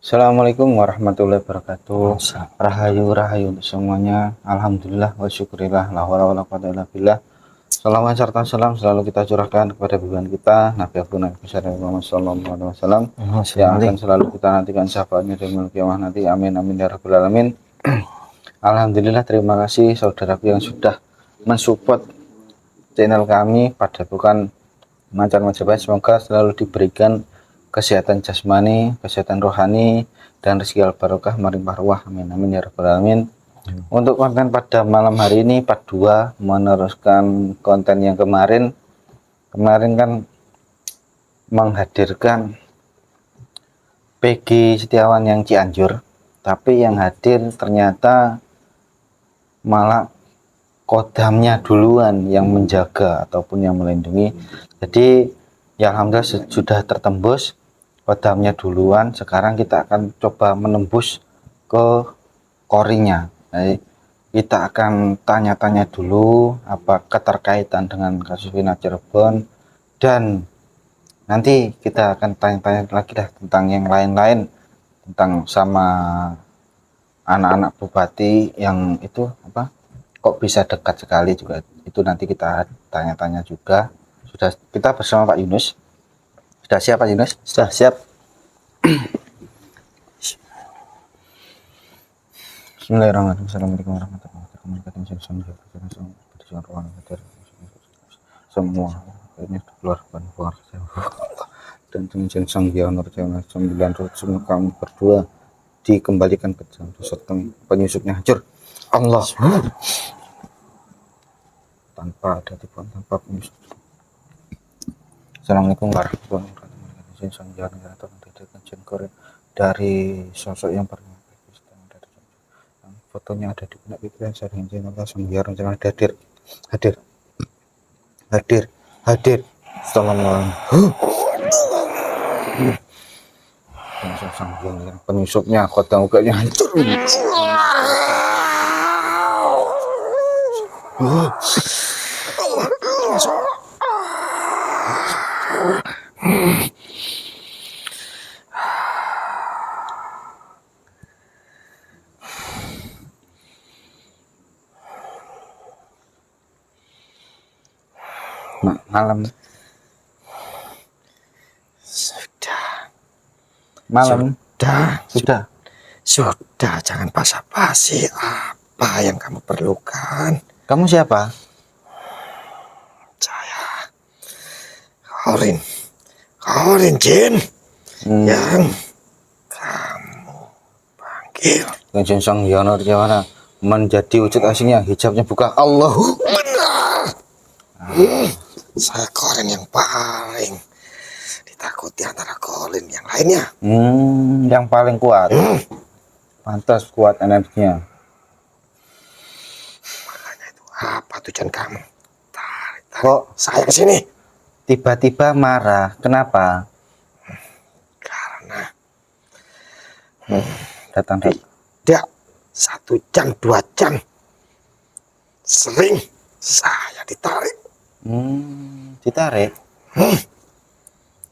Assalamualaikum warahmatullahi wabarakatuh. Rahayu rahayu untuk semuanya. Alhamdulillah wa syukurillah la haula wala quwwata illa billah. Salawat serta salam selalu kita curahkan kepada junjungan kita Nabi Agung Nabi besar Muhammad sallallahu alaihi wasallam yang akan selalu kita nantikan syafaatnya di yaumil qiyamah nanti. Amin amin ya rabbal alamin. Alhamdulillah, terima kasih saudaraku yang sudah mensupport channel kami pada bukan Mancar Majapahit. Semoga selalu diberikan kesehatan jasmani, kesehatan rohani, dan rezeki al-barokah melimpah ruah. Amin amin ya rabbal alamin. Untuk konten pada malam hari ini part 2 meneruskan konten yang kemarin kan menghadirkan Peggy Setiawan yang Cianjur, tapi yang hadir ternyata malah kodamnya duluan yang menjaga ataupun yang melindungi. Jadi ya alhamdulillah sudah tertembus, kodamnya duluan. Sekarang kita akan coba menembus ke korinya. Jadi kita akan tanya-tanya dulu apa keterkaitan dengan kasus Vina Cirebon, dan nanti kita akan tanya-tanya lagi dah tentang yang lain-lain, tentang sama anak-anak bupati yang itu apa kok bisa dekat sekali juga, itu nanti kita tanya-tanya juga. Sudah kita bersama Pak Yunus. Sudah siap Pak Yunus? Sudah siap. Bismillahirrahmanirrahim. Assalamualaikum warahmatullahi wabarakatuh. Semua ini keluar dan tunjang sang Hyang Nurjana 900 semua kamu berdua dikembalikan ke jalan serta penyusupnya hancur Allah tanpa ada tipuan, tanpa penyusup. Assalamualaikum warahmatullahi wabarakatuh. Sang Hyang Nurjana dari sosok yang pernah fotonya ada di benak pikiran saya dengan sang Hyang Nurjana hadir sang yang penyusupnya kota mukanya hancur. Malam sudah jangan basa-basi. Apa yang kamu perlukan? Kamu siapa? Saya Khorin Jin yang kamu panggil. Yang sang Hyang Nurjana menjadi wujud aslinya, hijabnya buka. Allahu benar. Saya Khorin yang paling ditakuti antara Khorin yang lainnya. Yang paling kuat. Pantas kuat energinya. Makanya itu apa tujuan kamu? Tarik Kok saya ke sini? Tiba-tiba marah. Kenapa? Karena Datang tidak 1 jam 2 jam sering saya ditarik. Ditarik.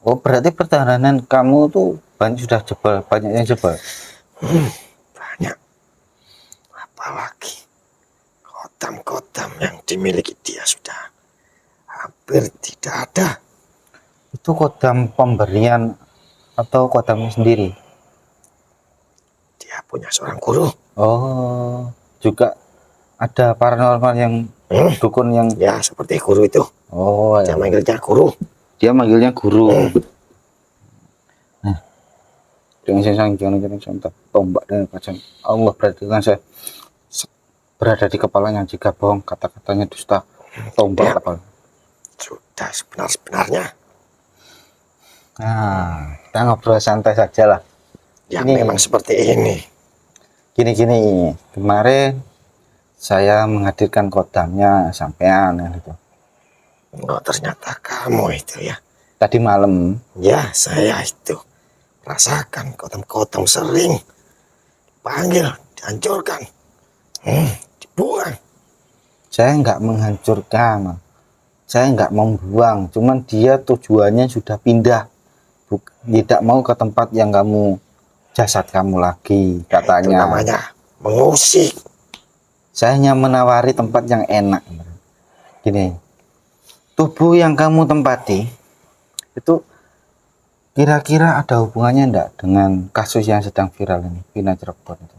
Oh, berarti pertahanan kamu tuh sudah jebol, banyak yang jebol. Banyak. Apalagi kodam-kodam yang dimiliki dia sudah hampir tidak ada. Itu kodam pemberian atau kodamnya sendiri? Dia punya seorang guru. Oh, juga ada paranormal yang dukun yang ya seperti guru itu. Oh, dia manggilnya guru. Dia manggilnya guru. Nah, dengan saya jangan contoh tombak dan kacang Allah berarti kan saya berada di kepalanya. Jika bohong kata-katanya dusta, tombak kepala. Sudah sebenar-benarnya. Nah, kita ngobrol santai saja lah. Yang memang seperti ini. Gini, kemarin saya menghadirkan kodamnya sampean gitu. Oh, ternyata kamu itu ya. Tadi malam. Ya, saya itu rasakan kodam-kodam sering panggil, dihancurkan, dibuang. Saya nggak menghancurkan, saya nggak membuang, cuman dia tujuannya sudah pindah, tidak mau ke tempat yang kamu jasad kamu lagi, Itu katanya. namanya mengusik. Saya hanya menawari tempat yang enak. Gini, tubuh yang kamu tempati itu kira-kira ada hubungannya enggak dengan kasus yang sedang viral ini, Vina Cirebon itu?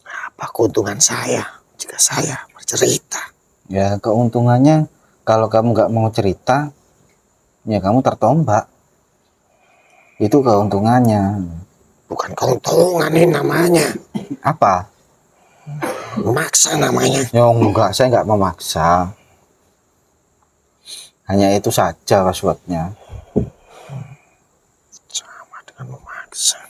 Apa keuntungan saya jika saya bercerita? Ya, keuntungannya kalau kamu nggak mau cerita, ya kamu tertombak. Itu keuntungannya. Bukan keuntungan ini namanya. Apa? Memaksa namanya. Ya enggak, saya nggak memaksa. Hanya itu saja passwordnya. Sama dengan memaksa.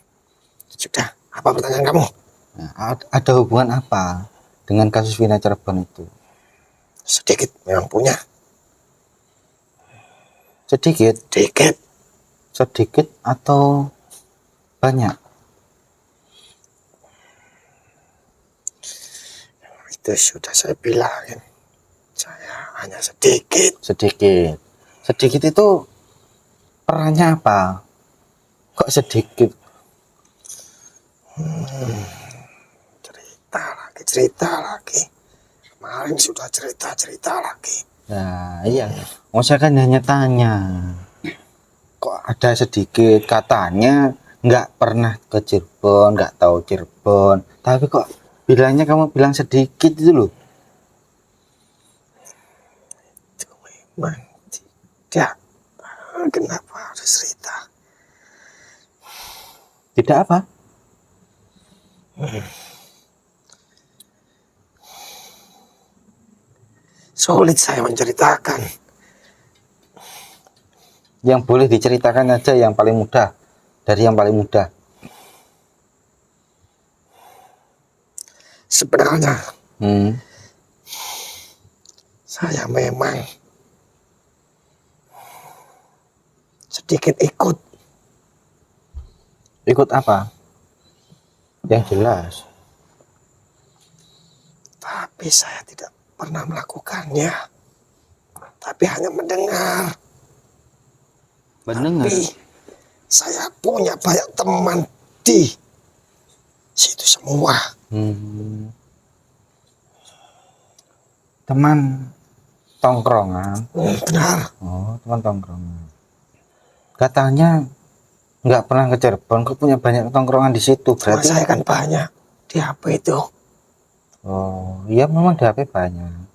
Sudah, apa pertanyaan kamu? Nah, ada hubungan apa dengan kasus Vina Cirebon itu? Sedikit memang punya. Sedikit? Sedikit. Sedikit atau banyak? Itu sudah saya bilangin. Saya hanya sedikit. Sedikit. Sedikit itu perannya apa? Kok sedikit? Cerita lagi. Kemarin sudah cerita lagi. Nah, iya. Saya kan hanya tanya. Kok ada sedikit, katanya nggak pernah ke Cirebon, nggak tahu Cirebon. Tapi kok bilangnya kamu bilang sedikit itu loh. Itu memang tidak. Kenapa harus cerita? Tidak apa? Sulit saya menceritakan. Yang boleh diceritakan aja yang paling mudah. Dari yang paling mudah. Sebenarnya saya memang sedikit ikut. Ikut apa? Yang jelas. Tapi saya tidak pernah melakukannya. Tapi hanya mendengar. Mendengar. Tapi saya punya banyak teman di situ semua. Teman tongkrongan. Benar. Oh, teman tongkrongan. Katanya nggak pernah ke Cirebon, kok punya banyak tongkrongan di situ. Berarti saya kan banyak di HP itu. Oh, iya memang di HP banyak.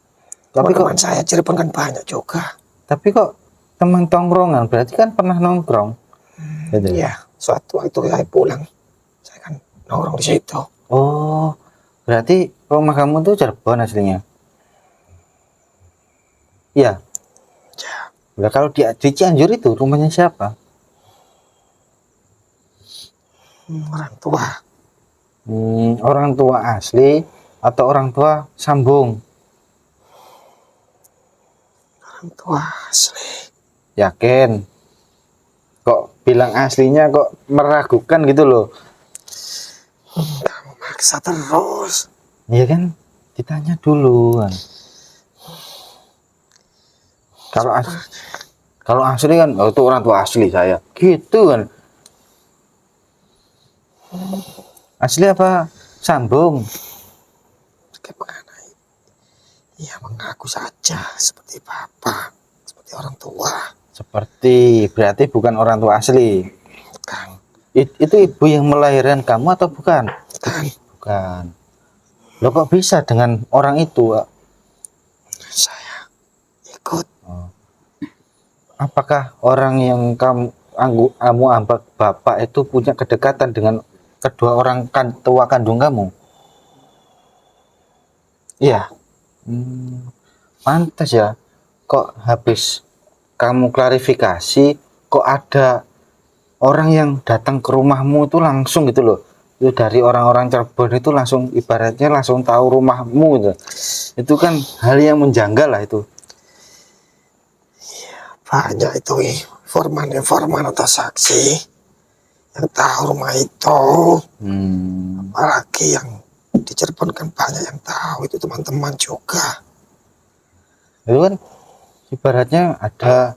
Tapi Teman saya Cirebon kan banyak juga. Tapi kok teman tongkrongan, berarti kan pernah nongkrong. Gitu. Iya, suatu waktu saya pulang, saya kan nongkrong di situ. Oh, berarti rumah kamu tuh Cirebon aslinya? Iya. Ya. Nah, kalau di Cianjur itu rumahnya siapa? Orang tua. Orang tua asli atau orang tua sambung? Orang tua asli. Yakin? Kok bilang aslinya kok meragukan gitu loh? Kamu maksa terus. Iya kan? Ditanya dulu kan. Kalau asli kan, oh, itu orang tua asli saya. Gitu kan? Asli apa sambung? Bagaimana? Ya mengaku saja seperti bapak, seperti orang tua. Seperti, berarti bukan orang tua asli. Bukan. Itu ibu yang melahirkan kamu atau bukan? Bukan. Bukan. Loh kok bisa dengan orang itu? Saya ikut. Oh. Apakah orang yang kamu anggap bapak itu punya kedekatan dengan kedua orang tua kandung kamu? Iya. Pantas ya. Kok habis kamu klarifikasi, kok ada orang yang datang ke rumahmu itu langsung gitu loh. Itu dari orang-orang Cirebon itu langsung ibaratnya langsung tahu rumahmu gitu. Itu kan hal yang menjanggal lah itu. Banyak itu informan atau saksi yang tahu rumah itu. Apalagi yang di Cirebon kan banyak yang tahu, itu teman-teman juga. Itu kan ibaratnya ada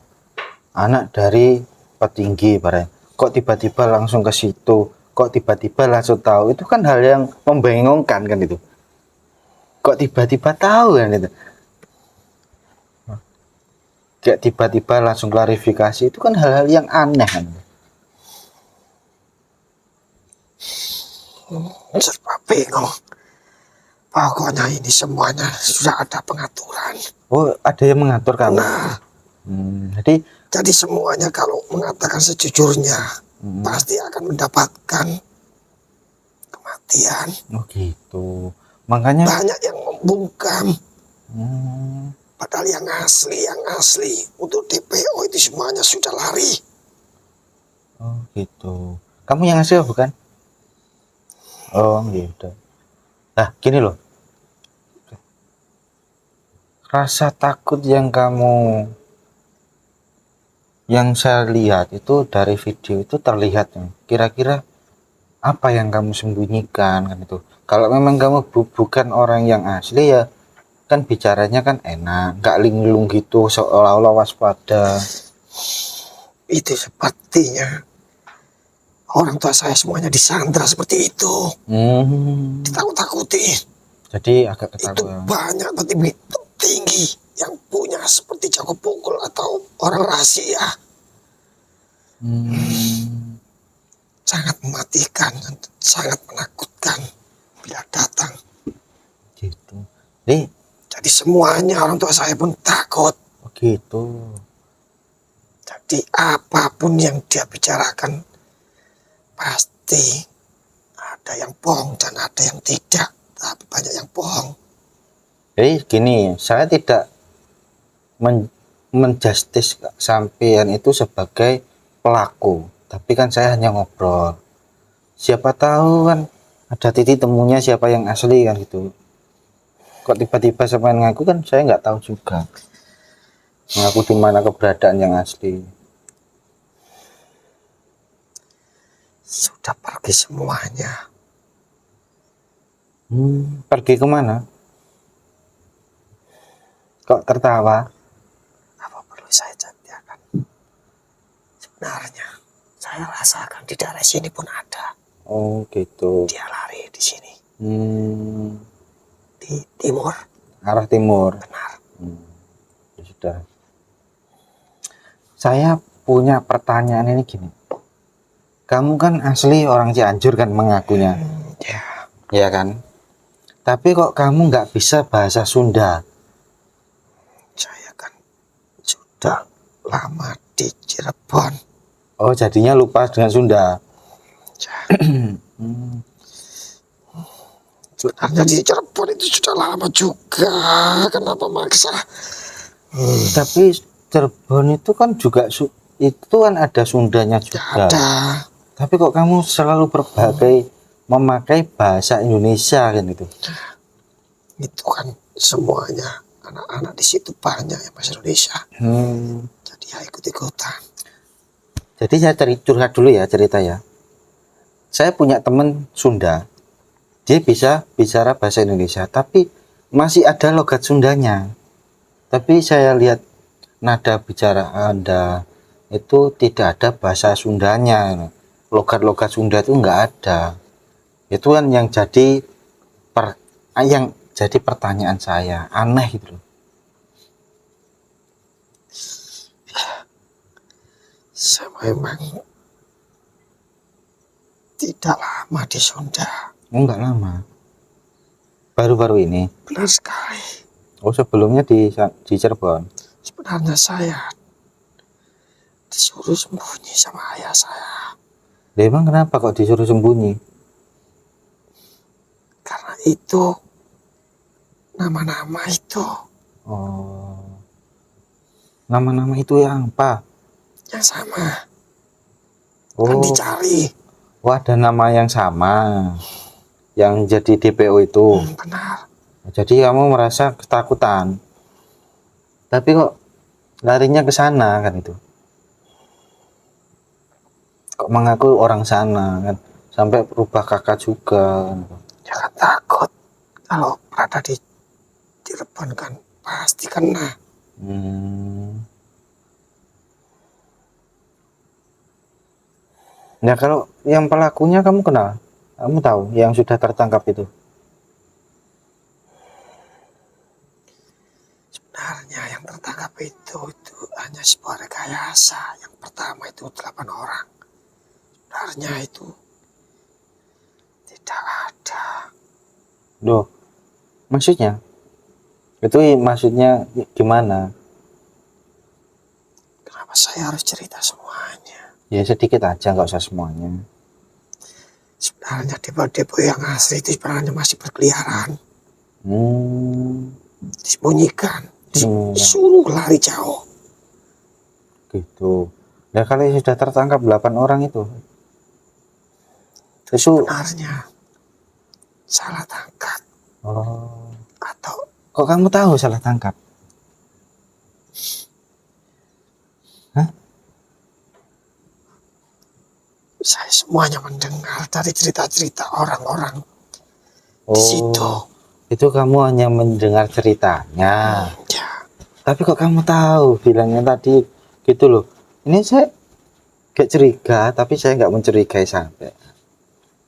anak dari petinggi ibaratnya. kok tiba-tiba langsung ke situ, kok tiba-tiba langsung tahu, itu kan hal yang membingungkan kan itu. Kok tiba-tiba tahu kan itu. Kayak tiba-tiba langsung klarifikasi, itu kan hal-hal yang aneh kan. Serba bingung. Pokoknya ini semuanya sudah ada pengaturan. Oh, ada yang mengatur kamu. Nah, Jadi semuanya kalau mengatakan sejujurnya pasti akan mendapatkan kematian. oh gitu. Makanya Banyak yang membungkam. hmm, Padahal yang asli untuk DPO itu semuanya sudah lari. oh gitu. Kamu yang ngasih bukan? Oh gitu. Nah, gini loh. Rasa takut yang saya lihat itu dari video itu terlihat. Kira-kira apa yang kamu sembunyikan kan itu. Kalau memang kamu bukan orang yang asli ya kan bicaranya kan enak, nggak linglung gitu seolah-olah waspada. Itu sepertinya orang tua saya semuanya disandra seperti itu. Ditakut-takuti. Jadi agak Itu ketakutan. banyak petinggi yang punya seperti jago pukul atau orang rahasia. Sangat mematikan dan sangat menakutkan bila datang. Gitu. Jadi semuanya orang tua saya pun takut. Gitu. Jadi apapun yang dia bicarakan pasti ada yang bohong dan ada yang tidak. Tapi banyak yang bohong. Jadi gini, saya tidak menjustis sampean itu sebagai pelaku, tapi kan saya hanya ngobrol. Siapa tahu kan ada titik temunya siapa yang asli kan gitu. Kok tiba-tiba sampean ngaku kan saya nggak tahu juga. Ngaku di mana keberadaan yang asli. Sudah pergi semuanya. Pergi kemana? Kok tertawa? Apa perlu saya ceritakan? Sebenarnya saya rasakan di daerah sini pun ada. Oh gitu. Dia lari di sini. Di timur. Arah timur. Benar. Ya sudah. Saya punya pertanyaan ini gini. Kamu kan asli orang Cianjur kan mengakunya. Ya. Ya kan? Tapi kok kamu nggak bisa bahasa Sunda? Saya kan sudah lama di Cirebon. Oh, jadinya lupa dengan Sunda. Ya. Sebenarnya di Cirebon itu sudah lama juga. Kenapa maksa? Tapi Cirebon itu kan juga itu kan ada Sundanya juga. Ada. Tapi kok kamu selalu memakai bahasa Indonesia kan itu? Itu kan semuanya anak-anak di situ banyak yang bahasa Indonesia. Jadi ya ikut-ikutan. Jadi saya curhat dulu ya cerita ya. Saya punya teman Sunda. Dia bisa bicara bahasa Indonesia, tapi masih ada logat Sundanya. Tapi saya lihat nada bicara Anda itu tidak ada bahasa Sundanya. Logat-logat Sunda itu nggak ada. Itu kan yang jadi pertanyaan saya, aneh gitu loh. Saya memang tidak lama di Sunda. Oh, nggak lama. Baru-baru ini. Benar sekali. Oh, sebelumnya di Cirebon. Sebenarnya saya disuruh sembunyi sama ayah saya. Emang kenapa kok disuruh sembunyi? Karena itu nama-nama itu. Oh. Nama-nama itu yang apa? Yang sama. Oh. Kan dicari. Wah, ada nama yang sama. Yang jadi DPO itu. Benar. Jadi kamu merasa ketakutan. Tapi kok larinya ke sana kan itu? Kok mengaku orang sana kan? Sampai berubah kakak juga kan? Jangan takut. Kalau berada di Cirebon kan pasti kena. Nah, kalau yang pelakunya kamu kenal? Kamu tahu yang sudah tertangkap itu? Sebenarnya yang tertangkap itu hanya sebuah rekayasa. Yang pertama itu 8 orang. Sebenarnya itu tidak ada. Loh, maksudnya? Itu maksudnya gimana? Kenapa saya harus cerita semuanya? Ya sedikit aja, nggak usah semuanya. Sebenarnya depo-depo yang asli itu sebenarnya masih berkeliaran. Disembunyikan. Disuruh lari jauh. Gitu. Nah, kalau sudah tertangkap 8 orang itu Sebenarnya salah tangkap. Oh, Atau kok kamu tahu salah tangkap? Hah? saya semuanya mendengar dari cerita-cerita orang-orang di Oh, situ. itu kamu hanya mendengar ceritanya. Ya, Tapi kok kamu tahu bilangnya tadi gitu loh. Ini saya gak curiga, tapi saya nggak mencurigai sampai.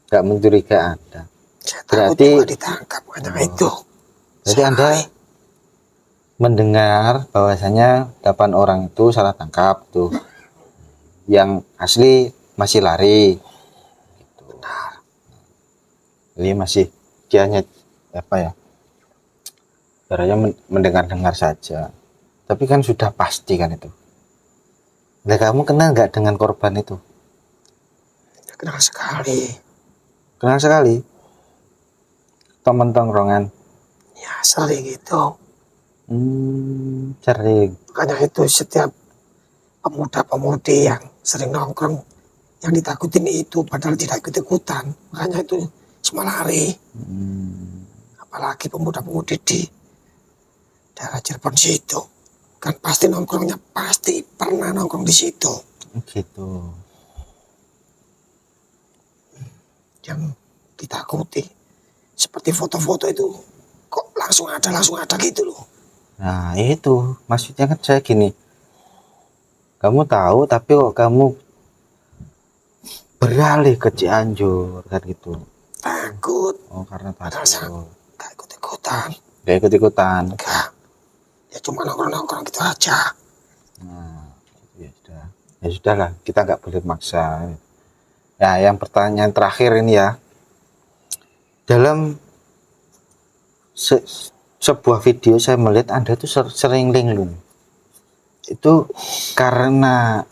Nggak mencurigai Anda. saya takut Berarti juga ditangkap hanya itu. Berarti Anda mendengar bahwasanya 8 orang itu salah tangkap tuh. Yang asli masih lari. Benar. Jadi masih dia hanya apa ya? Caranya mendengar-dengar saja. Tapi kan sudah pasti kan itu. Nah, kamu kenal nggak dengan korban itu? Kenal sekali. Kenal sekali. Teman tongkrongan. Ya, sering itu. Sering. Makanya itu setiap pemuda-pemudi yang sering nongkrong, yang ditakutin itu padahal tidak ikut-ikutan. Makanya itu semua lari. Apalagi pemuda-pemudi di daerah Cirebon situ. Kan pasti nongkrongnya, pasti pernah nongkrong di situ. Gitu. Yang ditakuti. Seperti foto-foto itu. Kok langsung ada gitu loh. Nah, itu maksudnya kan saya gini. Kamu tahu tapi kok kamu beralih ke Cianjur kan gitu. Takut. Oh, karena Padahal saya takut. gak ikut-ikutan. Gak ikut-ikutan. Enggak. Ya cuma nongkrong-nongkrong gitu aja. Nah, ya sudah. Ya sudahlah, kita nggak boleh maksa. Ya, yang pertanyaan terakhir ini ya. Dalam sebuah video saya melihat Anda itu sering linglung. Itu karena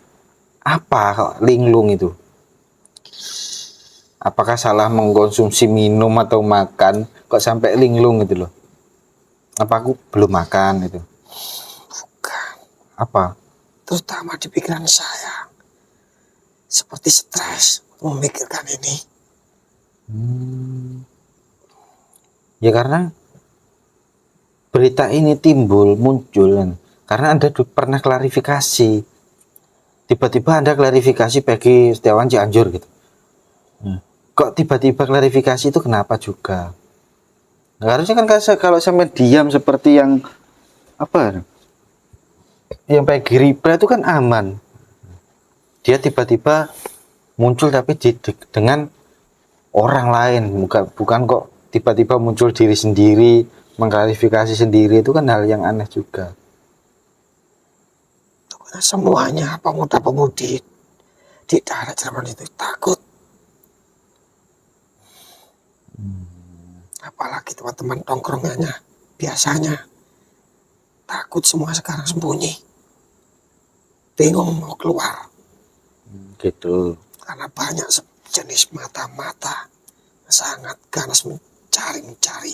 apa kok linglung itu? Apakah salah mengkonsumsi minum atau makan kok sampai linglung gitu loh? Apa aku belum makan itu? Bukan. Apa? Terutama di pikiran saya. Seperti stres memikirkan ini. Ya karena berita ini muncul kan karena Anda pernah klarifikasi. Tiba-tiba Anda klarifikasi Peggy Setiawan Cianjur gitu. Kok tiba-tiba klarifikasi itu kenapa juga? Nah, harusnya kan kalau sampai diam seperti yang apa? Yang Peggy Ripra itu kan aman. Dia tiba-tiba muncul tapi dengan orang lain, bukan kok tiba-tiba muncul diri sendiri, mengklarifikasi sendiri, itu kan hal yang aneh juga. Karena semuanya pemuda-pemudi di daerah Cirebon itu takut. Apalagi teman-teman tongkrongannya biasanya takut, semua sekarang sembunyi. Bingung mau keluar. Gitu. Karena banyak jenis mata-mata sangat ganas mencari.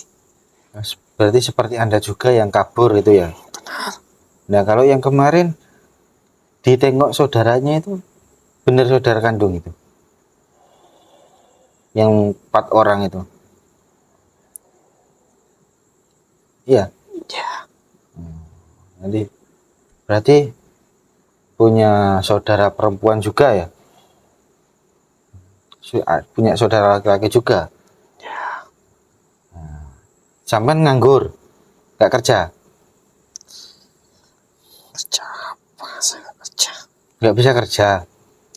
Berarti seperti Anda juga yang kabur itu ya? Benar. Nah, kalau yang kemarin ditengok saudaranya itu benar saudara kandung itu? Yang 4 orang itu? Iya. Ya. Nanti berarti punya saudara perempuan juga ya? Punya saudara laki-laki juga? Ya. Sampai nganggur? Gak kerja? Kerja apa? Saya gak kerja. Gak bisa kerja?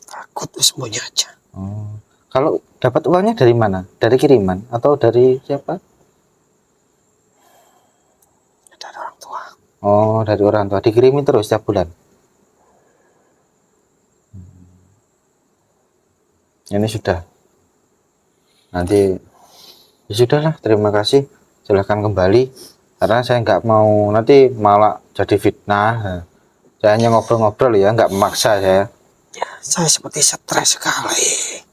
Takut sembunyi aja. Oh. Kalau dapat uangnya dari mana? Dari kiriman atau dari siapa? Dari orang tua. Oh, dari orang tua. Dikirimin terus setiap bulan. Ini sudah. Nanti ya sudahlah. Terima kasih. Silahkan kembali. Karena saya nggak mau nanti malah jadi fitnah. Nah, saya hanya ngobrol-ngobrol ya, nggak memaksa saya. Ya, saya seperti stres sekali.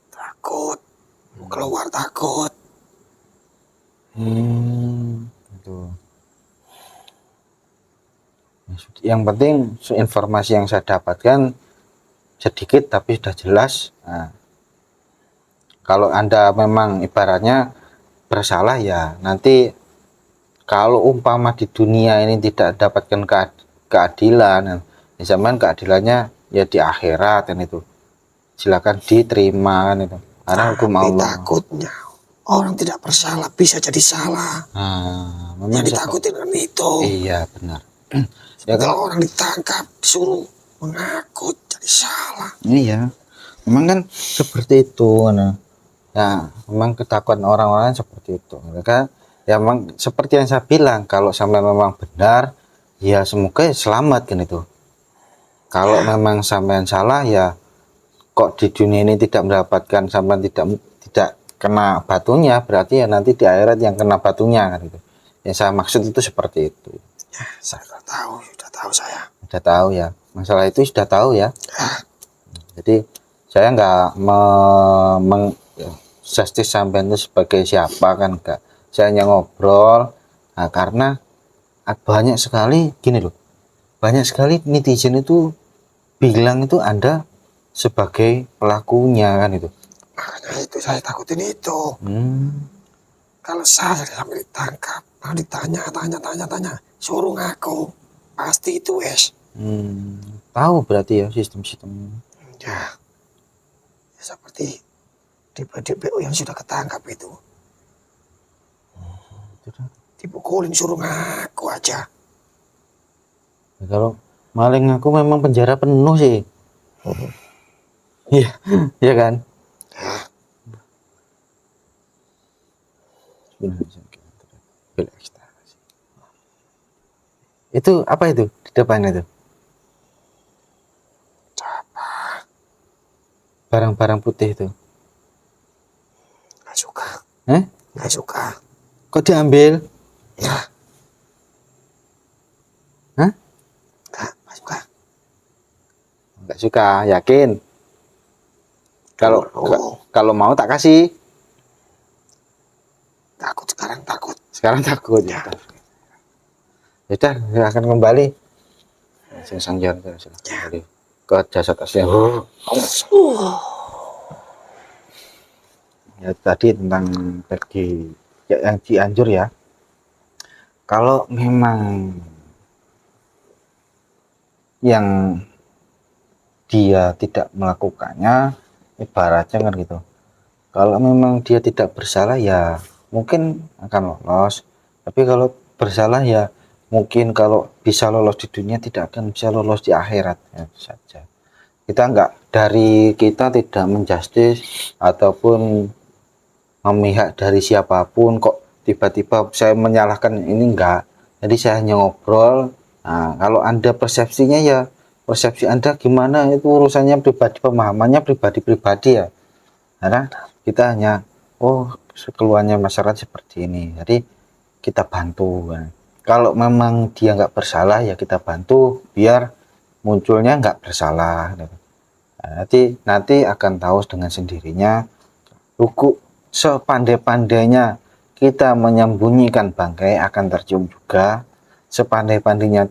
Takut. Mau keluar takut. Itu. Yang penting informasi yang saya dapatkan sedikit tapi sudah jelas. Nah, kalau Anda memang ibaratnya bersalah ya nanti kalau umpama di dunia ini tidak dapatkan keadilan, ya zaman keadilannya ya di akhirat kan itu. Silakan diterima kan itu. Karena hukum Tapi Allah. takutnya orang tidak bersalah bisa jadi salah. Nah, Yang memang ditakutin kan itu. iya benar. Ya Kalau kalau orang ditangkap disuruh mengaku jadi salah. iya, memang kan seperti itu. Nah, ya memang ketakutan orang-orang seperti itu. Mereka ya memang seperti yang saya bilang, kalau sampai memang benar, ya semoga ya selamat kan itu. Kalau memang sampean salah ya kok di dunia ini tidak mendapatkan sampean tidak kena batunya, berarti ya nanti di akhirat yang kena batunya kan itu. Yang saya maksud itu seperti itu. Ya, saya sudah tahu saya. Sudah tahu ya. Masalah itu sudah tahu ya. Ya, Jadi saya nggak justice sampean itu sebagai siapa kan enggak. Saya hanya ngobrol. Nah, karena banyak sekali gini loh. Banyak sekali netizen itu bilang itu Anda sebagai pelakunya kan itu. makanya itu saya takutin itu. Kalau saya sampai ditangkap, tanya, suruh ngaku, pasti itu wes. Tahu berarti ya sistem-sistem. Ya, seperti DPO yang sudah ketangkap itu. Dipukulin suruh ngaku aja. Ya, kalau maling aku memang penjara penuh sih. Iya, iya kan? Itu apa itu di depan itu? Barang-barang putih itu. Nggak suka. Nggak suka. Kok diambil? Ya. Hah? Nggak suka. Nggak suka, yakin? Kalau mau tak kasih. Takut sekarang takut. Sekarang takut ya. Sudah, akan kembali. Sang jalan kembali ke jasad asli. Ya tadi tentang pergi ya, yang Cianjur ya. Kalau memang yang dia tidak melakukannya, ibaratnya kan gitu. Kalau memang dia tidak bersalah ya mungkin akan lolos. Tapi kalau bersalah ya mungkin kalau bisa lolos di dunia tidak akan bisa lolos di akhirat ya, itu saja. Kita tidak menjustis ataupun memihak dari siapapun kok tiba-tiba saya menyalahkan ini enggak. Jadi saya hanya ngobrol. Nah, kalau Anda persepsinya ya persepsi Anda gimana itu urusannya pribadi, pemahamannya pribadi-pribadi ya. Karena kita hanya keluarnya masyarakat seperti ini. Jadi kita bantu. Nah, kalau memang dia nggak bersalah ya kita bantu biar munculnya nggak bersalah. Nah, nanti akan tahu dengan sendirinya. Hukum sepandai-pandainya kita menyembunyikan bangkai akan tercium juga. Sepandai-pandainya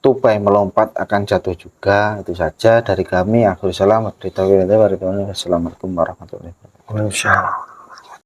tupai melompat akan jatuh juga. Itu saja dari kami. Akhirul salam. Assalamualaikum warahmatullahi wabarakatuh.